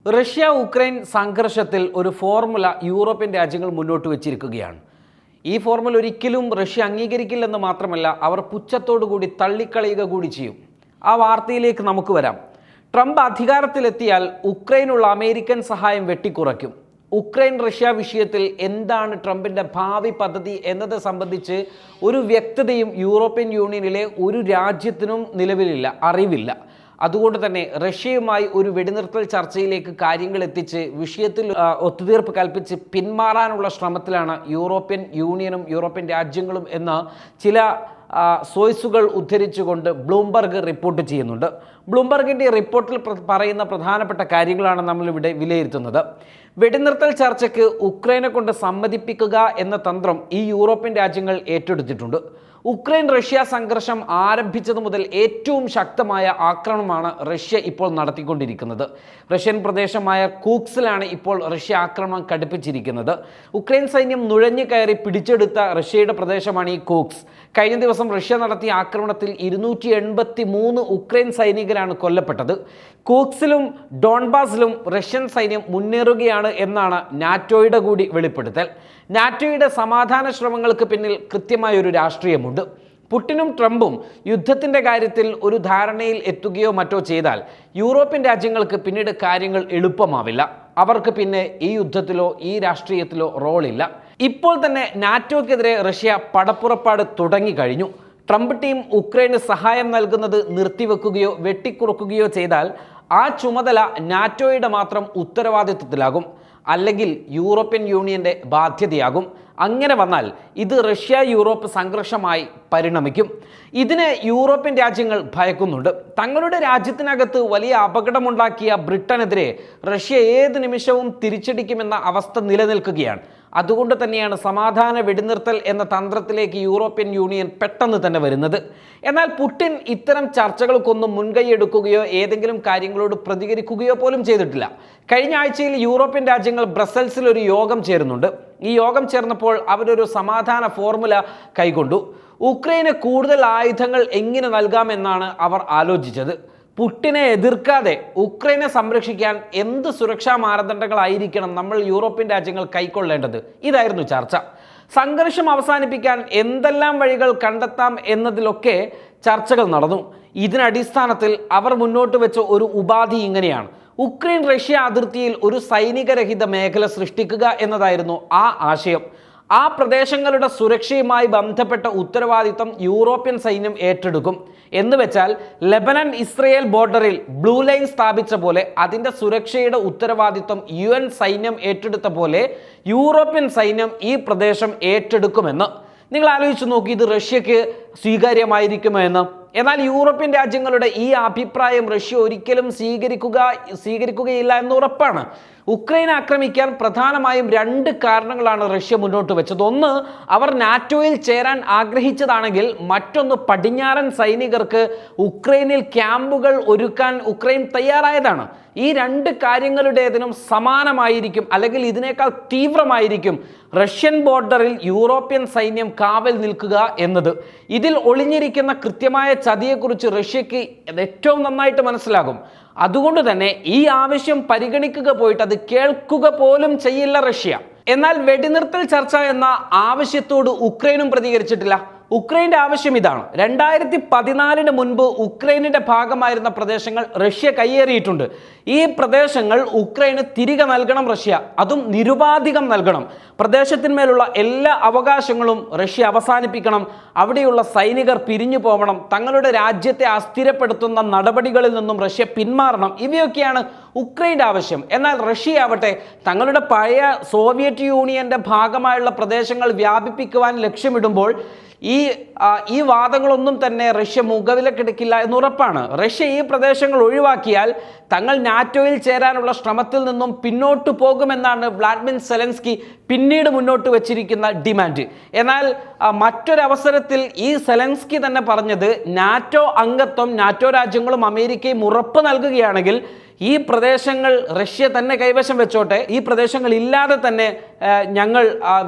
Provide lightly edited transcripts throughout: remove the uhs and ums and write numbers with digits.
Russia Ukraine സംഘർഷത്തിൽ ഒരു formula European രാജ്യങ്ങൾ മുന്നോട്ട് വെച്ചിരിക്കുകയാണ്. ഈ ഫോർമുല ഒരിക്കലും റഷ്യ അംഗീകരിക്കില്ലെന്ന് മാത്രമല്ല, അവർ പുച്ഛത്തോടുകൂടി തള്ളിക്കളയുക കൂടി ചെയ്യും. ആ വാർത്തയിലേക്ക് നമുക്ക് വരാം. ട്രംപ് അധികാരത്തിലെത്തിയാൽ ഉക്രൈനുള്ള അമേരിക്കൻ സഹായം വെട്ടിക്കുറയ്ക്കും. ഉക്രൈൻ റഷ്യ വിഷയത്തിൽ എന്താണ് ട്രംപിൻ്റെ ഭാവി പദ്ധതി എന്നത് സംബന്ധിച്ച് ഒരു വ്യക്തതയും യൂറോപ്യൻ യൂണിയനിലെ ഒരു രാജ്യത്തിനും നിലവിലില്ല, അറിവില്ല. അതുകൊണ്ട് തന്നെ റഷ്യയുമായി ഒരു വെടിനിർത്തൽ ചർച്ചയിലേക്ക് കാര്യങ്ങൾ എത്തിച്ച് വിഷയത്തിൽ ഒത്തുതീർപ്പ് കൽപ്പിച്ച് പിന്മാറാനുള്ള ശ്രമത്തിലാണ് യൂറോപ്യൻ യൂണിയനും യൂറോപ്യൻ രാജ്യങ്ങളും എന്ന ചില സോഴ്സുകൾ ഉദ്ധരിച്ചുകൊണ്ട് ബ്ലൂംബർഗ് റിപ്പോർട്ട് ചെയ്യുന്നുണ്ട്. ബ്ലൂംബർഗിൻ്റെ റിപ്പോർട്ടിൽ പറയുന്ന പ്രധാനപ്പെട്ട കാര്യങ്ങളാണ് നമ്മളിവിടെ വിലയിരുത്തുന്നത്. വെടിനിർത്തൽ ചർച്ചയ്ക്ക് ഉക്രൈനെ കൊണ്ട് സമ്മതിപ്പിക്കുക എന്ന തന്ത്രം ഈ യൂറോപ്യൻ രാജ്യങ്ങൾ ഏറ്റെടുത്തിട്ടുണ്ട്. ഉക്രൈൻ റഷ്യ സംഘർഷം ആരംഭിച്ചതു മുതൽ ഏറ്റവും ശക്തമായ ആക്രമണമാണ് റഷ്യ ഇപ്പോൾ നടത്തിക്കൊണ്ടിരിക്കുന്നത്. റഷ്യൻ പ്രദേശമായ കൂക്സിലാണ് ഇപ്പോൾ റഷ്യ ആക്രമണം കടുപ്പിച്ചിരിക്കുന്നത്. ഉക്രൈൻ സൈന്യം നുഴഞ്ഞു കയറി പിടിച്ചെടുത്ത റഷ്യയുടെ പ്രദേശമാണ് ഈ കൂക്സ്. കഴിഞ്ഞ ദിവസം റഷ്യ നടത്തിയ ആക്രമണത്തിൽ 283 ഉക്രൈൻ സൈനികരാണ് കൊല്ലപ്പെട്ടത്. കൂക്സിലും ഡോൺബാസിലും റഷ്യൻ സൈന്യം മുന്നേറുകയാണ് എന്നാണ് നാറ്റോയുടെ കൂടി വെളിപ്പെടുത്തൽ. നാറ്റോയുടെ സമാധാന ശ്രമങ്ങൾക്ക് പിന്നിൽ കൃത്യമായൊരു രാഷ്ട്രീയമുണ്ട്. പുടിനും ട്രംപും യുദ്ധത്തിൻ്റെ കാര്യത്തിൽ ഒരു ധാരണയിൽ എത്തുകയോ മറ്റോ ചെയ്താൽ യൂറോപ്യൻ രാജ്യങ്ങൾക്ക് പിന്നീട് കാര്യങ്ങൾ എളുപ്പമാവില്ല. അവർക്ക് പിന്നെ ഈ യുദ്ധത്തിലോ ഈ രാഷ്ട്രീയത്തിലോ റോളില്ല. ഇപ്പോൾ തന്നെ നാറ്റോയ്ക്കെതിരെ റഷ്യ പടപ്പുറപ്പാട് തുടങ്ങിക്കഴിഞ്ഞു. ട്രംപ് ടീം ഉക്രൈന് സഹായം നൽകുന്നത് നിർത്തിവെക്കുകയോ വെട്ടിക്കുറക്കുകയോ ചെയ്താൽ ആ ചുമതല നാറ്റോയുടെ മാത്രം ഉത്തരവാദിത്വത്തിലാകും, അല്ലെങ്കിൽ യൂറോപ്യൻ യൂണിയൻ്റെ ബാധ്യതയാകും. അങ്ങനെ വന്നാൽ ഇത് റഷ്യ യൂറോപ്പ് സംഘർഷമായി പരിണമിക്കും. ഇതിനെ യൂറോപ്യൻ രാജ്യങ്ങൾ ഭയക്കുന്നുണ്ട്. തങ്ങളുടെ രാജ്യത്തിനകത്ത് വലിയ അപകടമുണ്ടാക്കിയ ബ്രിട്ടനെതിരെ റഷ്യ ഏത് നിമിഷവും തിരിച്ചടിക്കുമെന്ന അവസ്ഥ നിലനിൽക്കുകയാണ്. അതുകൊണ്ട് തന്നെയാണ് സമാധാന വെടിനിർത്തൽ എന്ന തന്ത്രത്തിലേക്ക് യൂറോപ്യൻ യൂണിയൻ പെട്ടെന്ന് തന്നെ വരുന്നത്. എന്നാൽ പുടിൻ ഇത്തരം ചർച്ചകൾക്കൊന്നും മുൻകൈയെടുക്കുകയോ ഏതെങ്കിലും കാര്യങ്ങളോട് പ്രതികരിക്കുകയോ പോലും ചെയ്തിട്ടില്ല. കഴിഞ്ഞ ആഴ്ചയിൽ യൂറോപ്യൻ രാജ്യങ്ങൾ ബ്രസൽസിൽ ഒരു യോഗം ചേരുന്നുണ്ട്. ഈ യോഗം ചേർന്നപ്പോൾ അവരൊരു സമാധാന ഫോർമുല കൈക്കൊണ്ടു. ഉക്രൈന് കൂടുതൽ ആയുധങ്ങൾ എങ്ങനെ നൽകാമെന്നാണ് അവർ ആലോചിച്ചത്. പുടിനെ എതിർക്കാതെ ഉക്രൈനെ സംരക്ഷിക്കാൻ എന്ത് സുരക്ഷാ മാനദണ്ഡങ്ങളായിരിക്കണം നമ്മൾ യൂറോപ്യൻ രാജ്യങ്ങൾ കൈക്കൊള്ളേണ്ടത്? ഇതായിരുന്നു ചർച്ച. സംഘർഷം അവസാനിപ്പിക്കാൻ എന്തെല്ലാം വഴികൾ കണ്ടെത്താം എന്നതിലൊക്കെ ചർച്ചകൾ നടന്നു. ഇതിനടിസ്ഥാനത്തിൽ അവർ മുന്നോട്ട് വെച്ച ഒരു ഉപാധി ഇങ്ങനെയാണ്: ഉക്രൈൻ റഷ്യ അതിർത്തിയിൽ ഒരു സൈനികരഹിത മേഖല സൃഷ്ടിക്കുക എന്നതായിരുന്നു ആ ആശയം. ആ പ്രദേശങ്ങളുടെ സുരക്ഷയുമായി ബന്ധപ്പെട്ട ഉത്തരവാദിത്തം യൂറോപ്യൻ സൈന്യം ഏറ്റെടുക്കും. എന്ന് വെച്ചാൽ ലെബനൻ ഇസ്രയേൽ ബോർഡറിൽ ബ്ലൂ ലൈൻ സ്ഥാപിച്ച പോലെ അതിൻ്റെ സുരക്ഷയുടെ ഉത്തരവാദിത്വം UN സൈന്യം ഏറ്റെടുത്ത പോലെ യൂറോപ്യൻ സൈന്യം ഈ പ്രദേശം ഏറ്റെടുക്കുമെന്ന്. നിങ്ങൾ ആലോചിച്ച് നോക്കി, ഇത് റഷ്യക്ക് സ്വീകാര്യമായിരിക്കുമോ എന്ന്. എന്നാൽ യൂറോപ്യൻ രാജ്യങ്ങളുടെ ഈ അഭിപ്രായം റഷ്യ ഒരിക്കലും സ്വീകരിക്കുകയില്ല എന്ന് ഉറപ്പാണ്. ഉക്രൈൻ ആക്രമിക്കാൻ പ്രധാനമായും 2 കാരണങ്ങളാണ് റഷ്യ മുന്നോട്ട് വെച്ചത്. ഒന്ന്, അവർ നാറ്റോയിൽ ചേരാൻ ആഗ്രഹിച്ചതാണെങ്കിൽ മറ്റൊന്ന്, പടിഞ്ഞാറൻ സൈനികർക്ക് ഉക്രൈനിൽ ക്യാമ്പുകൾ ഒരുക്കാൻ ഉക്രൈൻ തയ്യാറായതാണ്. ഈ 2 കാര്യങ്ങളുടേതിനും സമാനമായിരിക്കും, അല്ലെങ്കിൽ ഇതിനേക്കാൾ തീവ്രമായിരിക്കും റഷ്യൻ ബോർഡറിൽ യൂറോപ്യൻ സൈന്യം കാവൽ നിൽക്കുക എന്നത്. ഇതിൽ ഒളിഞ്ഞിരിക്കുന്ന കൃത്യമായ ചതിയെക്കുറിച്ച് റഷ്യക്ക് ഏറ്റവും നന്നായിട്ട് മനസ്സിലാകും. അതുകൊണ്ട് തന്നെ ഈ ആവശ്യം പരിഗണിക്കുക പോയിട്ട് അത് കേൾക്കുക പോലും ചെയ്യില്ല റഷ്യ. എന്നാൽ വെടിനിർത്തൽ ചർച്ച എന്ന ആവശ്യത്തോട് ഉക്രൈനും പ്രതികരിച്ചിട്ടില്ല. ഉക്രൈൻ്റെ ആവശ്യം ഇതാണ്: 2014 മുൻപ് ഉക്രൈനിൻ്റെ ഭാഗമായിരുന്ന പ്രദേശങ്ങൾ റഷ്യ കയ്യേറിയിട്ടുണ്ട്. ഈ പ്രദേശങ്ങൾ ഉക്രൈന് തിരികെ നൽകണം റഷ്യ, അതും നിരുപാധികം നൽകണം. പ്രദേശത്തിന്മേലുള്ള എല്ലാ അവകാശങ്ങളും റഷ്യ അവസാനിപ്പിക്കണം. അവിടെയുള്ള സൈനികർ പിരിഞ്ഞു പോകണം. തങ്ങളുടെ രാജ്യത്തെ അസ്ഥിരപ്പെടുത്തുന്ന നടപടികളിൽ നിന്നും റഷ്യ പിന്മാറണം. ഇവയൊക്കെയാണ് ഉക്രൈൻ്റെ ആവശ്യം. എന്നാൽ റഷ്യ ആവട്ടെ തങ്ങളുടെ പഴയ സോവിയറ്റ് യൂണിയൻ്റെ ഭാഗമായുള്ള പ്രദേശങ്ങൾ വ്യാപിപ്പിക്കുവാൻ ലക്ഷ്യമിടുമ്പോൾ ഈ വാദങ്ങളൊന്നും തന്നെ റഷ്യ മുഖവിലക്കെടുക്കില്ല എന്നുറപ്പാണ്. റഷ്യ ഈ പ്രദേശങ്ങൾ ഒഴിവാക്കിയാൽ തങ്ങൾ നാറ്റോയിൽ ചേരാനുള്ള ശ്രമത്തിൽ നിന്നും പിന്നോട്ട് പോകുമെന്നാണ് വ്ളാഡിമിർ സെലൻസ്കി പിന്നീട് മുന്നോട്ട് വച്ചിരിക്കുന്ന ഡിമാൻഡ്. എന്നാൽ മറ്റൊരവസരത്തിൽ ഈ സെലൻസ്കി തന്നെ പറഞ്ഞത്, നാറ്റോ അംഗത്വം നാറ്റോ രാജ്യങ്ങളും അമേരിക്കയും ഉറപ്പ് നൽകുകയാണെങ്കിൽ ഈ പ്രദേശങ്ങൾ റഷ്യ തന്നെ കൈവശം വെച്ചോട്ടെ, ഈ പ്രദേശങ്ങൾ ഇല്ലാതെ തന്നെ ഞങ്ങൾ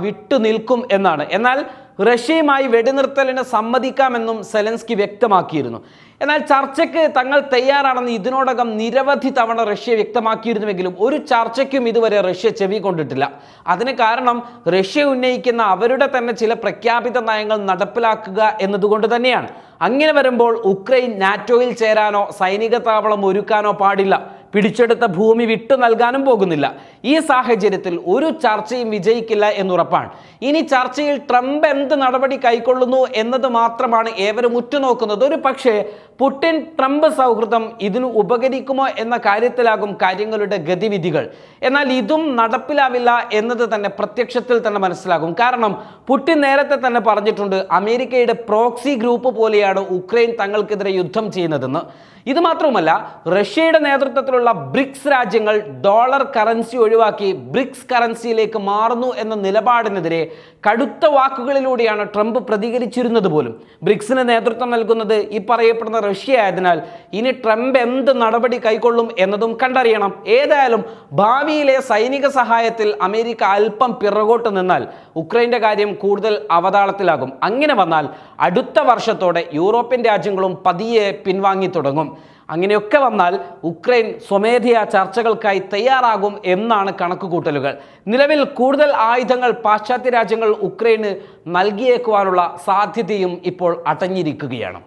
വിട്ടു നിൽക്കും എന്നാണ്. എന്നാൽ റഷ്യയുമായി വെടിനിർത്തലിന് സമ്മതിക്കാമെന്നും സെലൻസ്കി വ്യക്തമാക്കിയിരുന്നു. എന്നാൽ ചർച്ചയ്ക്ക് തങ്ങൾ തയ്യാറാണെന്ന് ഇതിനോടകം നിരവധി തവണ റഷ്യ വ്യക്തമാക്കിയിരുന്നുവെങ്കിലും ഒരു ചർച്ചയ്ക്കും ഇതുവരെ റഷ്യ ചെവി കൊണ്ടിട്ടില്ല. അതിന് കാരണം റഷ്യ ഉന്നയിക്കുന്ന അവരുടെ തന്നെ ചില പ്രഖ്യാപിത നയങ്ങൾ നടപ്പിലാക്കുക എന്നതുകൊണ്ട് തന്നെയാണ്. അങ്ങനെ വരുമ്പോൾ ഉക്രൈൻ നാറ്റോയിൽ ചേരാനോ സൈനിക താവളം ഒരുക്കാനോ പാടില്ല, പിടിച്ചെടുത്ത ഭൂമി വിട്ടു നൽകാനും പോകുന്നില്ല. ഈ സാഹചര്യത്തിൽ ഒരു ചർച്ചയും വിജയിക്കില്ല എന്നുറപ്പാണ്. ഇനി ചർച്ചയിൽ ട്രംപ് എന്ത് നടപടി കൈക്കൊള്ളുന്നു എന്നത് മാത്രമാണ് ഏവരും ഉറ്റുനോക്കുന്നത്. ഒരു പക്ഷേ പുടിൻ ട്രംപ് സൗഹൃദം ഇതിനു ഉപകരിക്കുമോ എന്ന കാര്യത്തിലാകും കാര്യങ്ങളുടെ ഗതിവിധികൾ. എന്നാൽ ഇതും നടപ്പിലാവില്ല എന്നത് തന്നെ പ്രത്യക്ഷത്തിൽ തന്നെ മനസ്സിലാകും. കാരണം പുടിൻ നേരത്തെ തന്നെ പറഞ്ഞിട്ടുണ്ട്, അമേരിക്കയുടെ പ്രോക്സി ഗ്രൂപ്പ് പോലെയാണ് ഉക്രൈൻ തങ്ങൾക്കെതിരെ യുദ്ധം ചെയ്യുന്നതെന്ന്. ഇത് മാത്രവുമല്ല, റഷ്യയുടെ നേതൃത്വത്തിലുള്ള ബ്രിക്സ് രാജ്യങ്ങൾ ഡോളർ കറൻസി ഒഴിവാക്കി ബ്രിക്സ് കറൻസിയിലേക്ക് മാറുന്നു എന്ന നിലപാടിനെതിരെ കടുത്ത വാക്കുകളിലൂടെയാണ് ട്രംപ് പ്രതികരിച്ചിരുന്നത് പോലും. ബ്രിക്സിന് നേതൃത്വം നൽകുന്നത് ഈ പറയപ്പെടുന്ന റഷ്യ ആയതിനാൽ ഇനി ട്രംപ് എന്ത് നടപടി കൈക്കൊള്ളും എന്നതും കണ്ടറിയണം. ഏതായാലും ഭാവിയിലെ സൈനിക സഹായത്തിൽ അമേരിക്ക അല്പം പിറകോട്ട് നിന്നാൽ ഉക്രൈൻ്റെ കാര്യം കൂടുതൽ അവതാളത്തിലാകും. അങ്ങനെ വന്നാൽ അടുത്ത വർഷത്തോടെ യൂറോപ്യൻ രാജ്യങ്ങളും പതിയെ പിൻവാങ്ങി തുടങ്ങും. അങ്ങനെയൊക്കെ വന്നാൽ ഉക്രൈൻ സ്വമേധയാ ചർച്ചകൾക്കായി തയ്യാറാകും എന്നാണ് കണക്കുകൂട്ടലുകൾ. നിലവിൽ കൂടുതൽ ആയുധങ്ങൾ പാശ്ചാത്യ രാജ്യങ്ങൾ ഉക്രൈന് നൽകിയേക്കുവാനുള്ള സാധ്യതയും ഇപ്പോൾ അടഞ്ഞിരിക്കുകയാണ്.